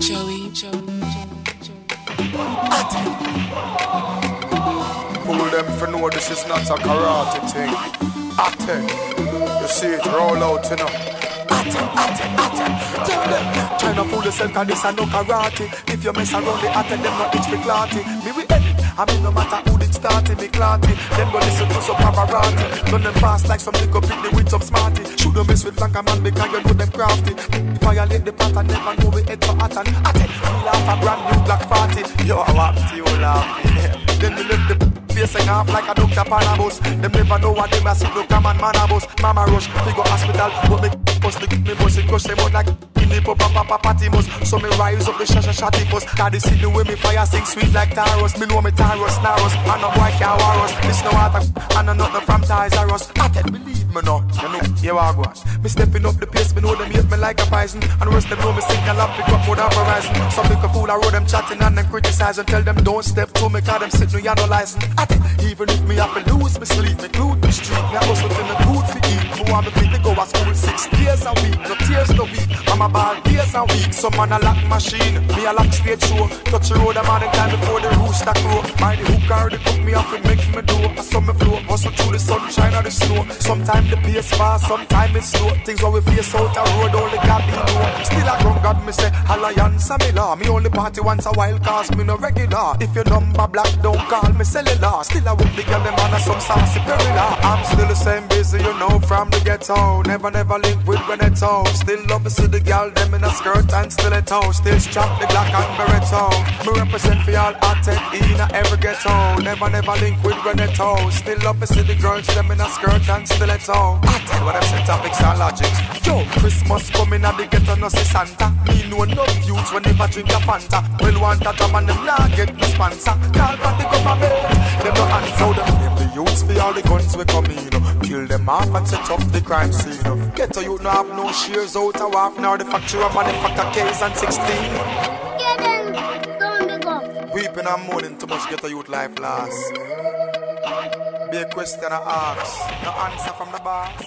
Joey. Fool them for know this is not a karate thing. Atten, you see it roll out, you know. Atten. Tell them, try not fool yourself, cause this a no karate. If you mess around the atten, them not itch for clarty. Me we end it, I mean no matter who did start it, me clarty. Them go listen to some paparazzi. Run them fast like some nigga pick the with some smarty. Shoot them miss with flanker man because you know them crafty. Violate the pattern, never know we head for atten. Atten, we laugh a brand new black party. Yo, I want to you laugh. Then we lift the facing off like a doctor panabos. Them never know what them a see, no come on manabos. Mama rush, we go hospital, but me bust the me bust it, crush them out like in the papa patimos. So me rise up the shati bus. Cause they see the way me fire sing sweet like Taros. Me know me Taros, Naros, and no boy can't war us. This no water, and no nothing from Ties or us. I tell believe me no, you know, here I go on. Me stepping up the pace, me know them hate me like a poison. And rest them know me signal up, pick up more than horizon. Some people fool, I roll them chatting and them criticize and tell them don't step to me, cause them sit no, you no license. Even if me have to lose me sleep, me glued me street, me I hustle till me food for eat. Me want me pick me go to school 6 days a week, no tears no week. Mama ball days a week, some man a lock machine, me a lock stage show. Touch the road a man in time before the rooster crow. By the hook or the cook me off and make me do. I saw me flow, hustle through the sunshine or the snow. Sometimes the pace fast, sometimes it's slow. Things what we face out the road, only God be know. Still I grown God me say, alliance a me law. Me only party once a while cause me no regular. If your number black don't call me cellular. Still I with the girl them on some saucy perilla. I'm still the same busy, you know, from the ghetto. Never link with Benetto. Still love to see the girl them in a skirt and stiletto. Still strap the Glock and Beretta. Me represent for all Atten in every ghetto. Never link with Benetto. Still love to see the girls them in a skirt and stiletto. Atten, what I'm saying, topics and logics. Yo, Christmas coming at the ghetto, no see Santa. Me know no youths when never drink a Fanta. Well, want a job and them not get no sponsor. Call for the government, them no answer them. The youths for all the guns we come in. Kill them off and set up the crime scene. Ghetto youth no have no shares out of half. Now the factory of manufacture K's and 16. Get them, don't be gone. Weeping and mourning too much ghetto youth life last. Be a question I ask, no answer from the boss.